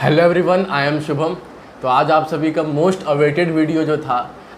Hello everyone, I am Shubham. तो आज आप सभी का मोस्ट अवेटेड वीडियो जो था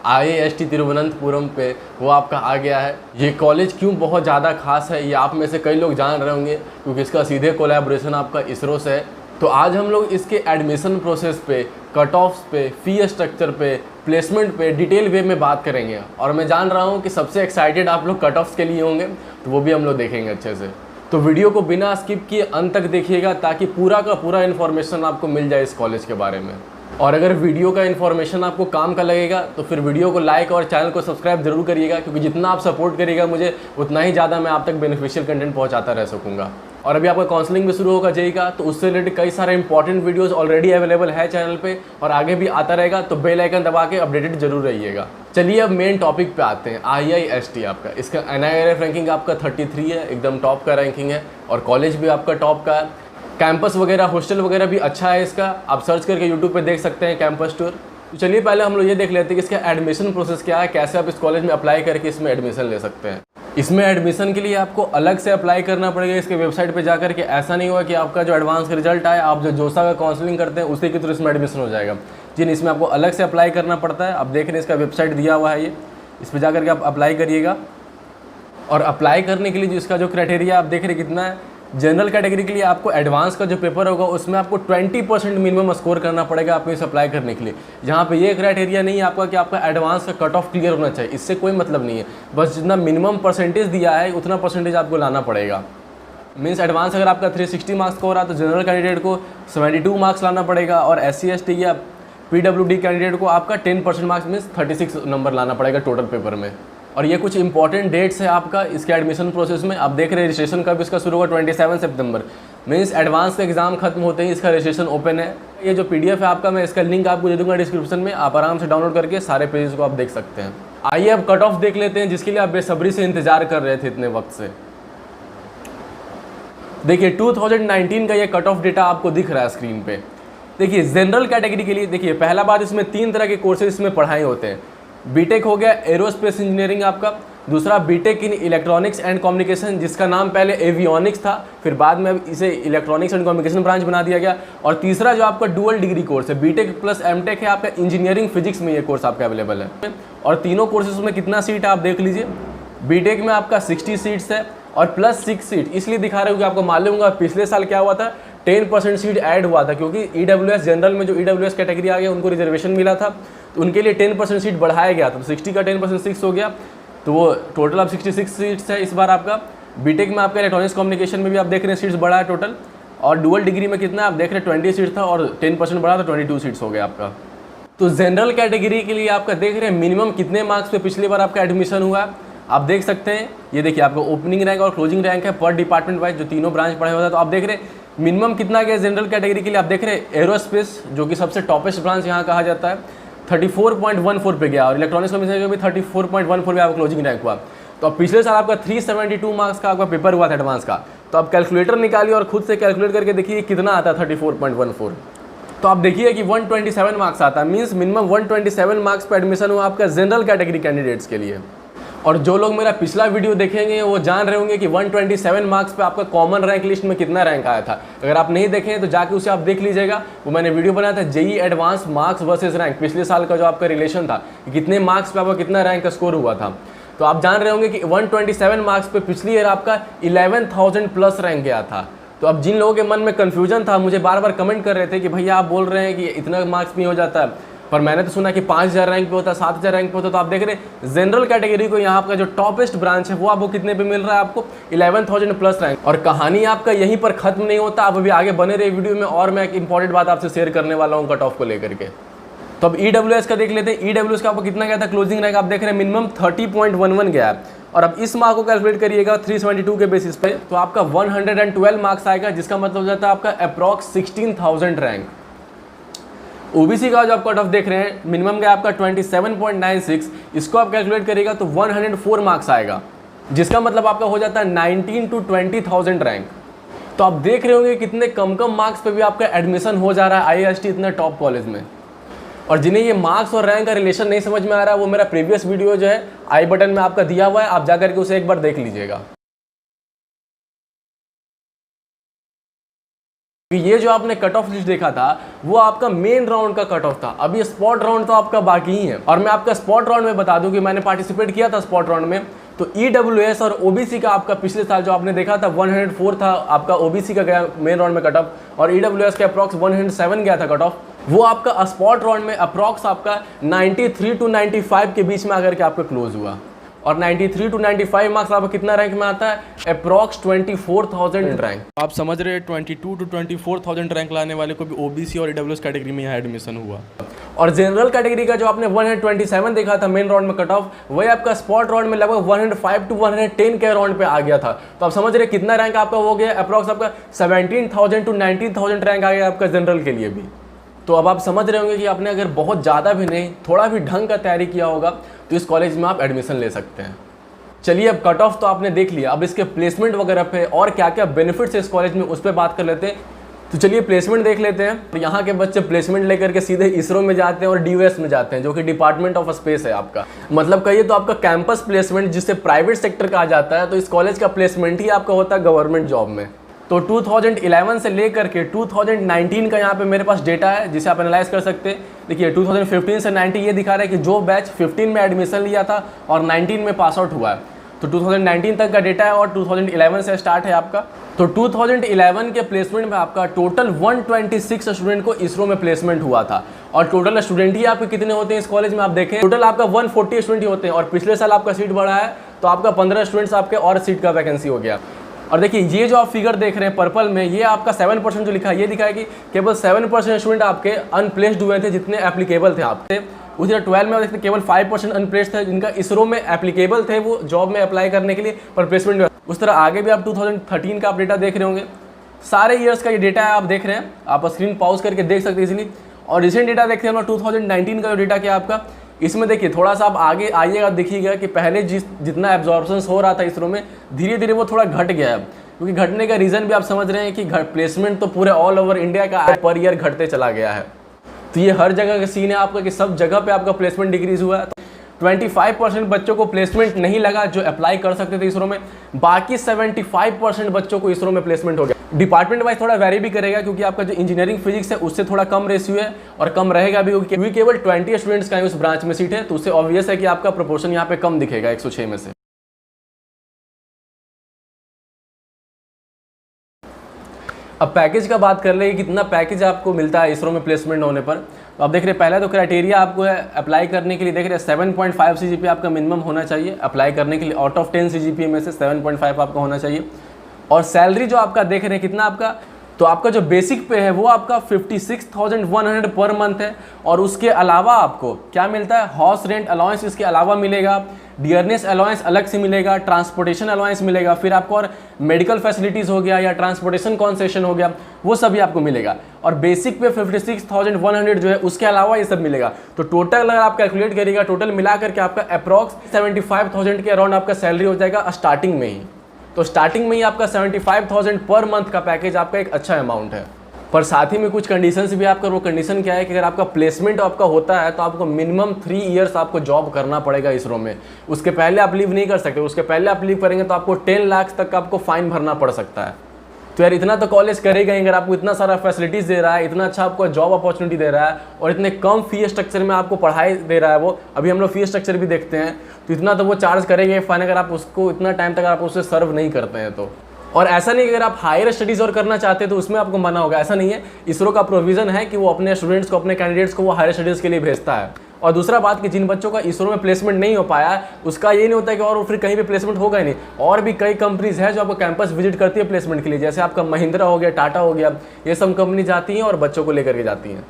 IIST तिरुवनंतपुरम पे वो आपका आ गया है। ये कॉलेज क्यों बहुत ज़्यादा खास है ये आप में से कई लोग जान रहे होंगे, क्योंकि इसका सीधे कोलैबोरेशन आपका इसरो से है। तो आज हम लोग इसके एडमिशन प्रोसेस पे, कट ऑफ्स पे, फ़ी स्ट्रक्चर पे, प्लेसमेंट पे डिटेल वे में बात करेंगे। और मैं जान रहा हूँ कि सबसे एक्साइटेड आप लोग कट ऑफ्स के लिए होंगे, तो वो भी हम लोग देखेंगे अच्छे से। तो वीडियो को बिना स्किप किए अंत तक देखिएगा ताकि पूरा का पूरा इन्फॉर्मेशन आपको मिल जाए इस कॉलेज के बारे में। और अगर वीडियो का इन्फॉर्मेशन आपको काम का लगेगा तो फिर वीडियो को लाइक और चैनल को सब्सक्राइब जरूर करिएगा, क्योंकि जितना आप सपोर्ट करिएगा मुझे उतना ही ज़्यादा मैं आप तक बेनिफिशियल कंटेंट पहुँचाता रह सकूँगा। और अभी आपका काउंसलिंग भी शुरू होगा जेईई का, तो उससे रिलेटेड कई सारे इंपॉर्टेंट वीडियोस ऑलरेडी अवेलेबल है चैनल पे और आगे भी आता रहेगा, तो बेल आइकन दबा के अपडेटेड जरूर रहिएगा। चलिए अब मेन टॉपिक पे आते हैं। IIST आपका, इसका NIRF रैंकिंग आपका 33 है, एकदम टॉप का रैंकिंग है और कॉलेज भी आपका टॉप का है। कैंपस वगैरह, हॉस्टल वगैरह भी अच्छा है इसका, आप सर्च करके यूट्यूब पे देख सकते हैं कैंपस टूर। तो चलिए पहले हम लोग ये देख लेते हैं कि इसका एडमिशन प्रोसेस क्या है, कैसे आप इस कॉलेज में अप्लाई करके इसमें एडमिशन ले सकते हैं। इसमें एडमिशन के लिए आपको अलग से अप्लाई करना पड़ेगा इसके वेबसाइट पे जाकर के। ऐसा नहीं हुआ कि आपका जो एडवांस रिजल्ट आए, आप जो जोसा का काउंसलिंग करते हैं उसी के थ्रू इसमें एडमिशन हो जाएगा। जी, इसमें आपको अलग से अप्लाई करना पड़ता है। आप देख रहे हैं इसका वेबसाइट दिया हुआ है, ये इस पर जाकर के आप अप्लाई करिएगा। और अप्लाई करने के लिए जो इसका जो क्राइटेरिया आप देख रहे कितना है, जनरल कैटेगरी के लिए आपको एडवांस का जो पेपर होगा उसमें आपको 20% मिनिमम स्कोर करना पड़ेगा आपको इस अप्लाई करने के लिए। जहाँ पे ये क्राइटेरिया नहीं है आपका कि आपका एडवांस का कट ऑफ क्लियर होना चाहिए, इससे कोई मतलब नहीं है। बस जितना मिनिमम परसेंटेज दिया है उतना परसेंटेज आपको लाना पड़ेगा। मीन्स एडवांस अगर आपका 360 मार्क्स का हो रहा है तो जनरल कैंडिडेट को 72 मार्क्स लाना पड़ेगा, और SC ST या PWD कैंडिडेट को आपका 10% मार्क्स मीन्स 36 नंबर लाना पड़ेगा टोटल पेपर में। और ये कुछ इंपॉर्टेंट डेट्स है आपका इसके एडमिशन प्रोसेस में। आप देख रहे हैं रजिस्ट्रेशन कब इसका शुरू होगा, 27 सितंबर। मीन्स एडवांस का एग्जाम खत्म होते ही इसका रजिस्ट्रेशन ओपन है। ये जो PDF है आपका, मैं इसका लिंक आपको दे दूंगा डिस्क्रिप्शन में, आप आराम से डाउनलोड करके सारे पेजेस को आप देख सकते हैं। आइए अब कट ऑफ देख लेते हैं, जिसके लिए आप बेसब्री से इंतजार कर रहे थे इतने वक्त से। देखिए 2019 का ये कट ऑफ डेटा आपको दिख रहा है स्क्रीन पे। देखिए जनरल कैटेगरी के लिए, देखिए पहला बात, इसमें 3 तरह के कोर्सेज इसमें पढ़ाए होते हैं। बीटेक हो गया एरोस्पेस इंजीनियरिंग आपका, दूसरा BTech in electronics and communication, जिसका नाम पहले एवियोनिक्स था, फिर बाद में इसे इलेक्ट्रॉनिक्स एंड कम्युनिकेशन ब्रांच बना दिया गया। और तीसरा जो आपका डुअल डिग्री कोर्स है, बीटेक प्लस एमटेक है आपका, इंजीनियरिंग फिजिक्स में ये कोर्स आपका अवेलेबल है। और तीनों कोर्सेज में कितना सीट है आप देख लीजिए। बीटेक में आपका 60 सीट्स है और प्लस 6 सीट इसलिए दिखा रहे हो कि आपको मालूम होगा पिछले साल क्या हुआ था, 10% सीट ऐड हुआ था, क्योंकि EWS जनरल में जो EWS कैटेगरी आ गया उनको रिजर्वेशन मिला था, तो उनके लिए 10% सीट बढ़ाया गया था। तो 60 का 10% 6 हो गया, तो वो टोटल अब 66 सीट्स है इस बार आपका। बीटेक में आपका इलेक्ट्रॉनिक्स कम्युनिकेशन में भी आप देख रहे हैं सीट्स बढ़ा है टोटल। और डुअल डिग्री में कितना आप देख रहे हैं 20 सीट था और 10% बढ़ा तो 22 सीट्स हो गया आपका। तो जनरल कैटेगरी के लिए आपका देख रहे हैं मिनिमम कितने मार्क्स पे पिछली बार आपका एडमिशन हुआ आप देख सकते हैं। ये देखिए आपका ओपनिंग रैंक और क्लोजिंग रैंक है पर डिपार्टमेंट वाइज, जो तीनों ब्रांच पढ़े होता है। तो आप देख रहे हैं मिनिमम कितना गया जनरल कैटेगरी के लिए। आप देख रहे हैं एरोस्पेस जो कि सबसे टॉपेस्ट ब्रांच यहाँ कहा जाता है, 34.14 पे गया, और इलेक्ट्रॉनिक्स कम्युनिकेशन भी 34.14 पे आपका क्लोजिंग रैंक हुआ। तो अब पिछले साल आपका 372 मार्क्स का आपका पेपर हुआ था एडवांस का। तो आप कैलकुलेटर निकालिए और खुद से कैलकुलेट करके देखिए कितना आता है 34.14। तो आप देखिए कि 127 मार्क्स आता है, मीन्स मिनिमम 127 मार्क्स पे एडमिशन हुआ आपका जनरल कैटेगरी कैंडिडेट्स के लिए। और जो लोग मेरा पिछला वीडियो देखेंगे वो जान रहे होंगे कि 127 मार्क्स पे आपका कॉमन रैंक लिस्ट में कितना रैंक आया था। अगर आप नहीं देखें तो जाके उसे आप देख लीजिएगा, वो मैंने वीडियो बनाया था JEE advance marks versus rank, पिछले साल का जो आपका रिलेशन था कि कितने मार्क्स पे आपका कितना रैंक का स्कोर हुआ था। तो आप जान रहे होंगे कि 127 मार्क्स पे पिछली ईयर आपका 11,000 प्लस रैंक गया था। तो अब जिन लोगों के मन में कन्फ्यूजन था, मुझे बार बार कमेंट कर रहे थे कि भैया आप बोल रहे हैं कि इतना मार्क्स में हो जाता है, पर मैंने तो सुना कि 5,000 रैंक पे होता है, 7,000 रैंक पे होता है। तो आप देख रहे हैं जनरल कैटेगरी को यहाँ का जो टॉपेस्ट ब्रांच है वो आपको कितने पे मिल रहा है, आपको 11,000 प्लस रैंक। और कहानी आपका यहीं पर खत्म नहीं होता, आप अभी आगे बने रहे वीडियो में, और मैं एक इंपॉर्टेंट बात आपसे शेयर करने वाला हूँ कट ऑफ को लेकर के। तो अब EWS का देख लेते हैं। EWS का आपको कितना गया था क्लोजिंग रैंक, आप देख रहे हैं मिनिमम 30.11 गया है। और अब इस मार्क को कैलकुलेट करिएगा 372 के बेसिस पे, तो आपका 112 मार्क्स आएगा, जिसका मतलब हो जाता है आपका अप्रॉक्स 16,000 रैंक। OBC का जो आप कट ऑफ देख रहे हैं मिनिमम गया आपका 27.96, इसको आप कैलकुलेट करिएगा तो 104 मार्क्स आएगा, जिसका मतलब आपका हो जाता है 19 to 20,000 रैंक। तो आप देख रहे होंगे कितने कम मार्क्स पे भी आपका एडमिशन हो जा रहा है IIST इतना टॉप कॉलेज में। और जिन्हें ये मार्क्स और रैंक का रिलेशन नहीं समझ में आ रहा है, वो मेरा प्रीवियस वीडियो जो है आई बटन में आपका दिया हुआ है, आप जाकर के उसे एक बार देख लीजिएगा। कि ये जो आपने कट ऑफ लिस्ट देखा था वो आपका मेन राउंड का कट ऑफ था, अभी स्पॉट राउंड तो आपका बाकी ही है। और मैं आपका स्पॉट राउंड में बता दूं कि मैंने पार्टिसिपेट किया था स्पॉट राउंड में, तो EWS और OBC का आपका पिछले साल जो आपने देखा था 104 था आपका OBC का गया मेन राउंड में कट ऑफ, और EWS का अप्रॉक्स 107 गया था कट ऑफ। वो आपका स्पॉट राउंड में अप्रॉक्स आपका 93 to 95 के बीच में आकर के आपका क्लोज हुआ, और 93 to 95 मार्क्स आपका कितना रैंक में आता है, अप्रॉक्स 24,000 रैंक। आप समझ रहे हैं 22 to 24,000 रैंक लाने वाले को भी OBC और EWS कैटेगरी में यहाँ एडमिशन हुआ। और जनरल कैटेगरी का जो आपने 127 देखा था मेन राउंड में कट ऑफ, वही आपका स्पॉट राउंड में लगभग 105 to 110 के राउंड पे आ गया था। तो आप समझ रहे कितना रैंक आपका हो गया, अप्रॉक्स आपका 17,000 to 19,000 रैंक आ गया आपका जनरल के लिए भी। तो अब आप समझ रहे होंगे कि आपने अगर बहुत ज़्यादा भी नहीं, थोड़ा भी ढंग का तैयारी किया होगा तो इस कॉलेज में आप एडमिशन ले सकते हैं। चलिए, अब कट ऑफ तो आपने देख लिया, अब इसके प्लेसमेंट वगैरह पे और क्या क्या बेनिफिट्स है इस कॉलेज में उस पर बात कर लेते हैं। तो चलिए प्लेसमेंट देख लेते हैं। तो यहाँ के बच्चे प्लेसमेंट लेकर के सीधे इसरो में जाते हैं और DOS में जाते हैं, जो कि डिपार्टमेंट ऑफ स्पेस है आपका। मतलब कहिए तो आपका कैंपस प्लेसमेंट जिसे प्राइवेट सेक्टर कहा जाता है, तो इस कॉलेज का प्लेसमेंट ही आपका होता है गवर्नमेंट जॉब में। तो 2011 से लेकर के 2019 का यहाँ पे मेरे पास डेटा है जिसे आप एनालाइज कर सकते हैं। देखिए 2015 से 19 ये दिखा रहा है कि जो बैच 15 में एडमिशन लिया था और 19 में पास आउट हुआ है, तो 2019 तक का डेटा है, और 2011 से स्टार्ट है आपका। तो 2011 के प्लेसमेंट में आपका टोटल 126 स्टूडेंट को इसरो में प्लेसमेंट हुआ था। और टोटल स्टूडेंट ही आपके कितने होते हैं इस कॉलेज में, आप देखें टोटल आपका 140 स्टूडेंट ही होते हैं, और पिछले साल आपका सीट बढ़ा है तो आपका 15 स्टूडेंट्स आपके और सीट का वैकेंसी हो गया। और देखिए ये जो आप फिगर देख रहे हैं पर्पल में, ये आपका 7% जो लिखा है, ये दिखा है कि केवल 7% स्टूडेंट आपके अनप्लेस्ड हुए थे जितने एप्लीकेबल थे आपके। उसी 12 में देखते केवल 5% अनप्लेस्ड थे जिनका इसरो में एप्लीकेबल थे वो जॉब में अप्लाई करने के लिए, पर प्लेसमेंट में। उस तरह आगे भी आप 2013 का आप डेटा देख रहे होंगे, सारे ईयर्स का ये डेटा है आप देख रहे हैं, आप स्क्रीन पॉज करके देख सकते हैं इजीली। और रिसेंट डेटा देखते हैं हम 2019 का जो डेटा क्या आपका, इसमें देखिए थोड़ा सा आप आगे आइएगा, देखिएगा कि पहले जितना एब्जॉर्प्शन हो रहा था इसरो में, धीरे धीरे वो थोड़ा घट गया है। क्योंकि घटने का रीज़न भी आप समझ रहे हैं कि प्लेसमेंट तो पूरे ऑल ओवर इंडिया का पर ईयर घटते चला गया है। तो ये हर जगह का सीन है आपका कि सब जगह पे आपका प्लेसमेंट डिक्रीज हुआ है। 25% बच्चों को प्लेसमेंट नहीं लगा जो अप्लाई कर सकते थे इसरो में, बाकी 75% बच्चों को इसरो में प्लेसमेंट हो गया। डिपार्टमेंट वाइज थोड़ा वेरी भी करेगा क्योंकि आपका जो इंजीनियरिंग फिजिक्स है उससे थोड़ा कम रेशियो है, और कम रहेगा भी क्योंकि केवल 20 स्टूडेंट्स का उस ब्रांच में सीट है, तो उससे ऑब्वियस है कि आपका प्रोपोर्शन यहाँ पे कम दिखेगा 106 में से। अब पैकेज का बात कर ले, कितना पैकेज आपको मिलता है इसरो में प्लेसमेंट होने पर। तो आप देख रहे हैं पहला तो क्राइटेरिया आपको है अप्लाई करने के लिए, देख रहे हैं 7.5 CGPA आपका मिनिमम होना चाहिए अप्लाई करने के लिए। आउट ऑफ 10 CGPA में से 7.5 आपका होना चाहिए। और सैलरी जो आपका देख रहे हैं कितना आपका, तो आपका जो बेसिक पे है वो आपका 56,100 पर मंथ है। और उसके अलावा आपको क्या मिलता है, हाउस रेंट अलाउंस इसके अलावा मिलेगा, डियरनेस अलाउंस अलग से मिलेगा, ट्रांसपोर्टेशन अलाउंस मिलेगा, फिर आपको और मेडिकल फैसिलिटीज़ हो गया या ट्रांसपोर्टेशन कॉन्सेशन हो गया, वो सभी आपको मिलेगा। और बेसिक पे 56,100 जो है उसके अलावा ये सब मिलेगा। तो टोटल अगर आप कैलकुलेट करिएगा, टोटल मिला करके आपका अप्रॉक्स 75,000 के अराउंड आपका सैलरी हो जाएगा स्टार्टिंग में ही। तो स्टार्टिंग में ही आपका 75,000 पर मंथ का पैकेज आपका एक अच्छा अमाउंट है। पर साथ ही में कुछ कंडीशंस भी आपका, वो कंडीशन क्या है कि अगर आपका प्लेसमेंट आपका होता है तो आपको मिनिमम 3 इयर्स आपको जॉब करना पड़ेगा इसरो में। उसके पहले आप लीव नहीं कर सकते, उसके पहले आप लीव करेंगे तो आपको 10 लाख तक का आपको फाइन भरना पड़ सकता है। तो यार इतना तो कॉलेज करेगा ही, अगर आपको इतना सारा फैसिलिटीज़ दे रहा है, इतना अच्छा आपको जॉब अपॉर्चुनिटी दे रहा है और इतने कम फी स्ट्रक्चर में आपको पढ़ाई दे रहा है। वो अभी हम लोग फी स्ट्रक्चर भी देखते हैं, तो इतना तो वो चार्ज करेंगे फाइन अगर आप उसको इतना टाइम तक आप उससे सर्व नहीं करते हैं तो। और ऐसा नहीं कि अगर आप हायर स्टडीज़ और करना चाहते हैं तो उसमें आपको मना होगा, ऐसा नहीं है। इसरो का प्रोविज़न है कि वो अपने स्टूडेंट्स को, अपने कैंडिडेट्स को वो हायर स्टडीज़ के लिए भेजता है। और दूसरा बात कि जिन बच्चों का इसरो में प्लेसमेंट नहीं हो पाया, उसका ये नहीं होता है कि और फिर कहीं भी प्लेसमेंट होगा ही नहीं। और भी कई कंपनीज है जो आपको कैंपस विजिट करती है प्लेसमेंट के लिए, जैसे आपका महिंद्रा हो गया, टाटा हो गया, ये सब कंपनी जाती हैं और बच्चों को लेकर के जाती हैं।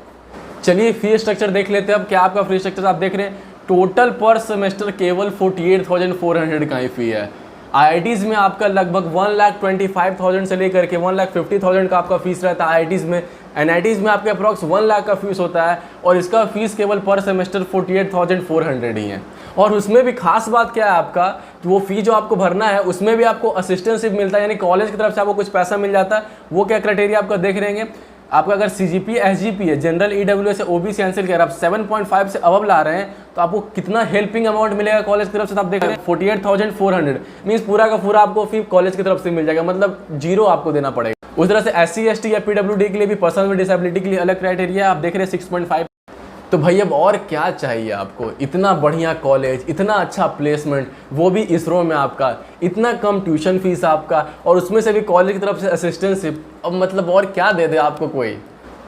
चलिए फी स्ट्रक्चर देख लेते हैं। अब क्या आपका फी स्ट्रक्चर आप देख रहे हैं, टोटल पर सेमेस्टर केवल 48,400 का ही फी है। IITs में आपका लगभग 1,25,000 से लेकर के 1,50,000 का आपका फीस रहता है IITs में। NITs में आपके अप्रॉक्स 1 लाख का फीस होता है और इसका फीस केवल पर सेमेस्टर 48,400 ही है। और उसमें भी खास बात क्या है आपका, कि वो फी जो आपको भरना है उसमें भी आपको असिस्टेंशिप मिलता है, यानी कॉलेज की तरफ से आपको कुछ पैसा मिल जाता है। वो क्या क्राइटेरिया आपका देख रहे हैं, आपका अगर CGPA SGP है, जनरल EWS है, OBC एनसीएल के, अगर आप 7.5 से अबव ला रहे हैं तो आपको कितना हेल्पिंग अमाउंट मिलेगा कॉलेज की तरफ से, तो आप देख रहे हैं 48,400 मीन्स पूरा का पूरा आपको फी कॉलेज की तरफ से मिल जाएगा, मतलब जीरो आपको देना पड़ेगा। उस तरह से SC/ST या PWD के लिए भी, पर्सन विद डिसेबिलिटी के लिए अलग क्राइटेरिया आप देख रहे हैं 6.5। तो भाई अब और क्या चाहिए आपको, इतना बढ़िया कॉलेज, इतना अच्छा प्लेसमेंट, वो भी इसरो में आपका, इतना कम ट्यूशन फीस आपका, और उसमें से भी कॉलेज की तरफ से असिस्टेंटशिप। अब मतलब और क्या दे दे आपको कोई।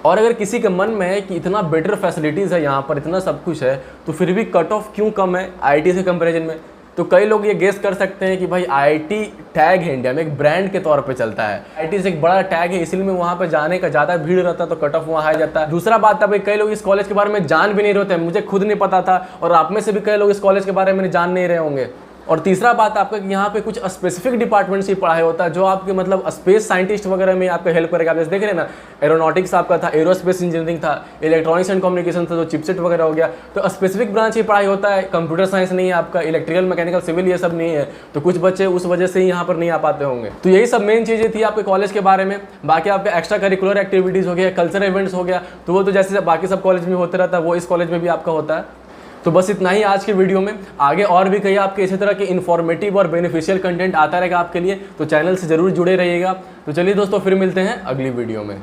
और अगर किसी के मन में है कि इतना बेटर फैसिलिटीज़ है यहाँ पर, इतना सब कुछ है, तो फिर भी कट ऑफ क्यों कम है IIT से कंपैरिजन में। तो कई लोग ये गेस कर सकते हैं कि भाई IIT टैग है इंडिया में, एक ब्रांड के तौर पे चलता है, IIT से एक बड़ा टैग है, इसलिए में वहाँ पे जाने का ज़्यादा भीड़ रहता है, तो कट ऑफ वहाँ आ जाता है। दूसरा बात था भाई, कई लोग इस कॉलेज के बारे में जान भी नहीं रहे होते, मुझे खुद नहीं पता था, और आप में से भी कई लोग इस कॉलेज के बारे में जान नहीं रहे होंगे। और तीसरा बात आपका कि यहाँ पे कुछ स्पेसिफिक डिपार्टमेंट्स की पढ़ाई होता है, जो आपके मतलब स्पेस साइंटिस्ट वगैरह में आपका हेल्प करेगा। आप जैसे देख रहे हैं ना, एरोनॉटिक्स आपका था, एरोस्पेस इंजीनियरिंग था, इलेक्ट्रॉनिक्स एंड कम्युनिकेशन था, जो चिपसेट वगैरह हो गया, तो स्पेसिफिक ब्रांच की पढ़ाई होता है। कंप्यूटर साइंस नहीं है आपका, इलेक्ट्रिकल, मैकेनिकल, सिविल, ये सब नहीं है, तो कुछ बच्चे उस वजह से ही यहाँ पर नहीं आ पाते होंगे। तो यही सब मेन चीज़ें थी आपके कॉलेज के बारे में। बाकी आपके एक्स्ट्रा करिकुलर एक्टिविटीज़ हो गया, कल्चरल इवेंट्स हो गया, तो वो तो जैसे बाकी सब कॉलेज में होते रहता है, वो इस कॉलेज में भी आपका होता है। तो बस इतना ही आज के वीडियो में। आगे और भी कई आपके इसी तरह के इन्फॉर्मेटिव और बेनिफिशियल कंटेंट आता रहेगा आपके लिए, तो चैनल से ज़रूर जुड़े रहिएगा। तो चलिए दोस्तों, फिर मिलते हैं अगली वीडियो में।